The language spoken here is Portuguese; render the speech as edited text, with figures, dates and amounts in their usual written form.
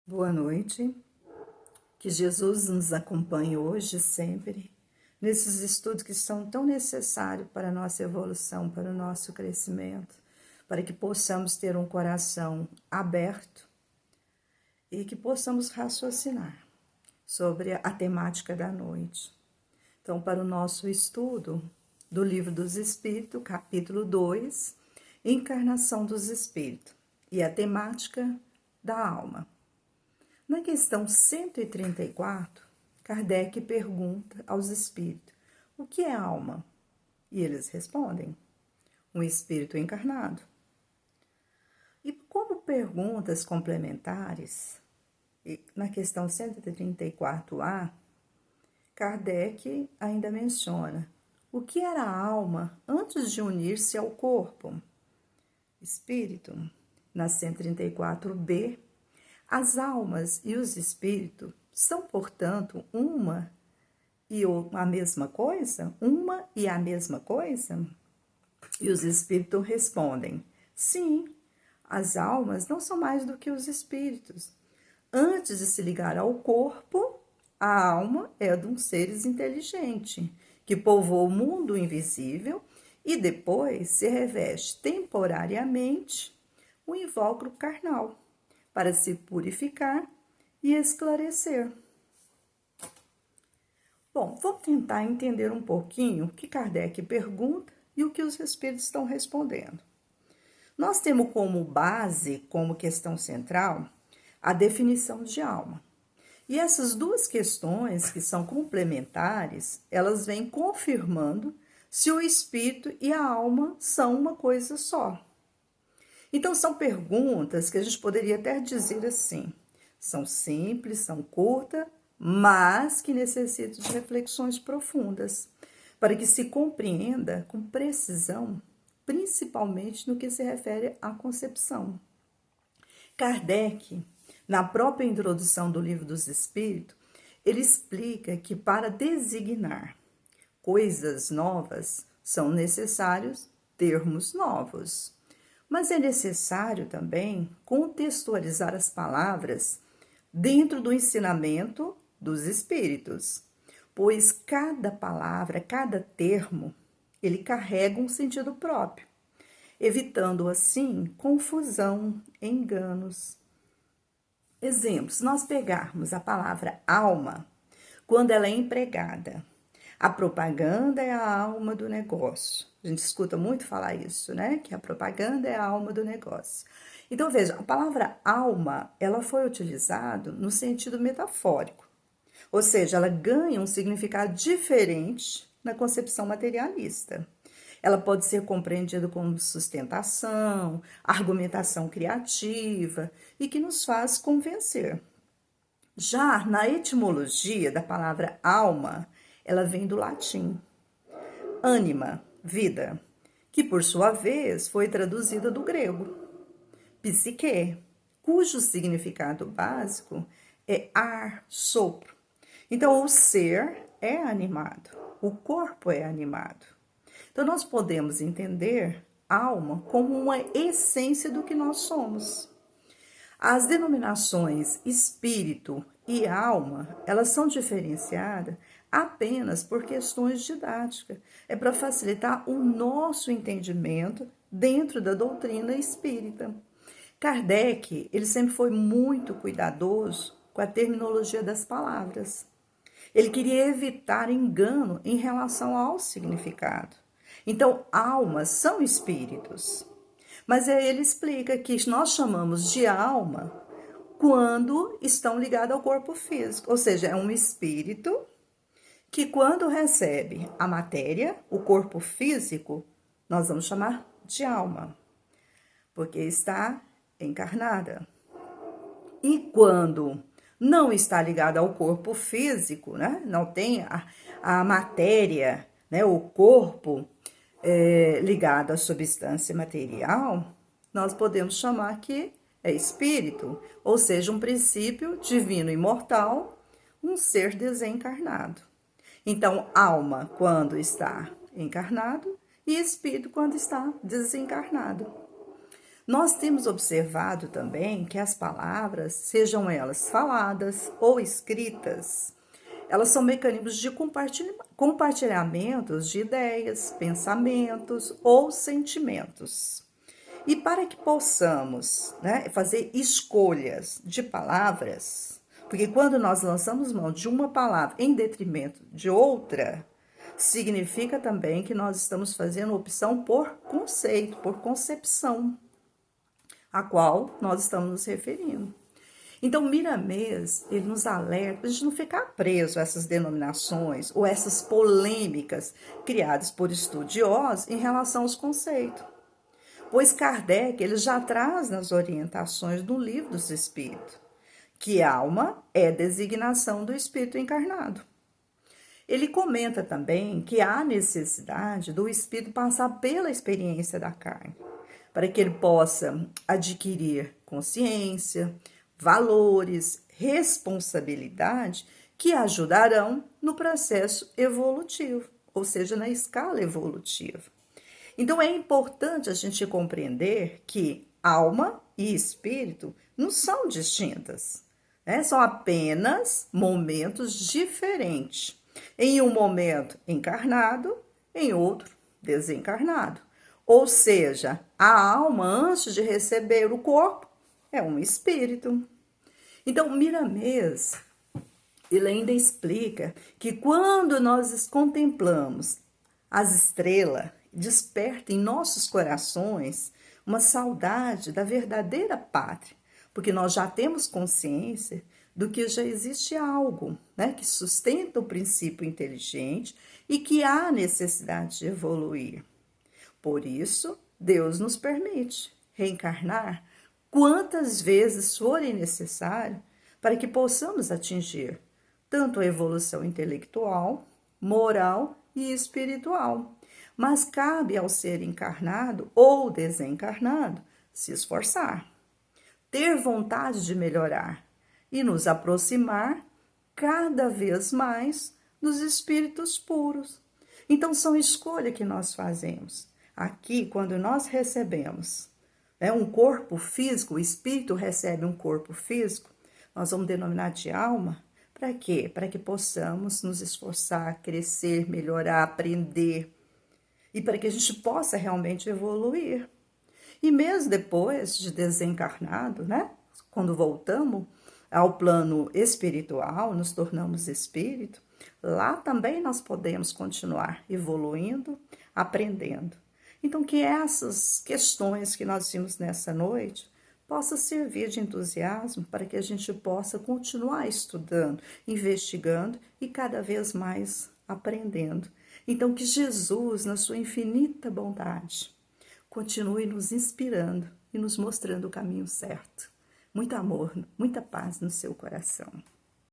Boa noite, que Jesus nos acompanhe hoje e sempre, nesses estudos que são tão necessários para a nossa evolução, para o nosso crescimento, para que possamos ter um coração aberto e que possamos raciocinar sobre a temática da noite. Então, para o nosso estudo do Livro dos Espíritos, capítulo 2, Encarnação dos Espíritos, e a temática da alma. Na questão 134, Kardec pergunta aos espíritos: o que é alma? E eles respondem: um espírito encarnado. E como perguntas complementares, na questão 134A, Kardec ainda menciona: o que era a alma antes de unir-se ao corpo? Espírito. Na 134B, as almas e os espíritos são, portanto, uma e a mesma coisa? Uma e a mesma coisa? E os espíritos respondem: sim, as almas não são mais do que os espíritos. Antes de se ligar ao corpo, a alma é de um ser inteligente, que povoa o mundo invisível e depois se reveste temporariamente o invólucro carnal, para se purificar e esclarecer. Bom, vamos tentar entender um pouquinho o que Kardec pergunta e o que os espíritos estão respondendo. Nós temos como base, como questão central, a definição de alma. E essas duas questões, que são complementares, elas vêm confirmando se o espírito e a alma são uma coisa só. Então, são perguntas que a gente poderia até dizer assim, são simples, são curtas, mas que necessitam de reflexões profundas, para que se compreenda com precisão, principalmente no que se refere à concepção. Kardec, na própria introdução do Livro dos Espíritos, ele explica que para designar coisas novas são necessários termos novos. Mas é necessário também contextualizar as palavras dentro do ensinamento dos espíritos, pois cada palavra, cada termo, ele carrega um sentido próprio, evitando assim confusão, enganos. Exemplo, se nós pegarmos a palavra alma, quando ela é empregada, a propaganda é a alma do negócio. A gente escuta muito falar isso, né? Que a propaganda é a alma do negócio. Então, veja, a palavra alma, ela foi utilizada no sentido metafórico. Ou seja, ela ganha um significado diferente na concepção materialista. Ela pode ser compreendida como sustentação, argumentação criativa e que nos faz convencer. Já na etimologia da palavra alma, ela vem do latim anima, vida, que por sua vez foi traduzida do grego psique, cujo significado básico é ar, sopro. Então, o ser é animado, o corpo é animado. Então, nós podemos entender alma como uma essência do que nós somos. As denominações espírito e alma, elas são diferenciadas apenas por questões didáticas. É para facilitar o nosso entendimento dentro da doutrina espírita. Kardec, ele sempre foi muito cuidadoso com a terminologia das palavras. Ele queria evitar engano em relação ao significado. Então, almas são espíritos. Mas aí ele explica que nós chamamos de alma quando estão ligados ao corpo físico. Ou seja, é um espírito que quando recebe a matéria, o corpo físico, nós vamos chamar de alma, porque está encarnada. E quando não está ligado ao corpo físico, né? Não tem a matéria, né? O corpo ligado à substância material, nós podemos chamar que é espírito, ou seja, um princípio divino imortal, um ser desencarnado. Então, alma quando está encarnado e espírito quando está desencarnado. Nós temos observado também que as palavras, sejam elas faladas ou escritas, elas são mecanismos de compartilhamentos de ideias, pensamentos ou sentimentos. E para que possamos, né, fazer escolhas de palavras, porque quando nós lançamos mão de uma palavra em detrimento de outra, significa também que nós estamos fazendo opção por conceito, por concepção, a qual nós estamos nos referindo. Então, Miramês, ele nos alerta para a gente não ficar preso a essas denominações ou essas polêmicas criadas por estudiosos em relação aos conceitos. Pois Kardec ele já traz nas orientações do Livro dos Espíritos que alma é designação do espírito encarnado. Ele comenta também que há necessidade do espírito passar pela experiência da carne, para que ele possa adquirir consciência, valores, responsabilidade que ajudarão no processo evolutivo, ou seja, na escala evolutiva. Então é importante a gente compreender que alma e espírito não são distintas, né? São apenas momentos diferentes. Em um momento encarnado, em outro desencarnado. Ou seja, a alma, antes de receber o corpo, é um espírito. Então, Miramês, ele ainda explica que quando nós contemplamos as estrelas, desperta em nossos corações uma saudade da verdadeira pátria, porque nós já temos consciência do que já existe algo, né, que sustenta o princípio inteligente e que há necessidade de evoluir. Por isso, Deus nos permite reencarnar quantas vezes forem necessário para que possamos atingir tanto a evolução intelectual, moral e espiritual. Mas cabe ao ser encarnado ou desencarnado se esforçar, ter vontade de melhorar e nos aproximar cada vez mais dos espíritos puros. Então, são escolhas que nós fazemos. Aqui, quando nós recebemos um corpo físico, o espírito recebe um corpo físico, nós vamos denominar de alma. Para quê? Para que possamos nos esforçar, crescer, melhorar, aprender e para que a gente possa realmente evoluir. E mesmo depois de desencarnado, né? Quando voltamos ao plano espiritual, nos tornamos espírito, lá também nós podemos continuar evoluindo, aprendendo. Então, que essas questões que nós vimos nessa noite possa servir de entusiasmo para que a gente possa continuar estudando, investigando e cada vez mais aprendendo. Então, que Jesus, na sua infinita bondade, continue nos inspirando e nos mostrando o caminho certo. Muito amor, muita paz no seu coração.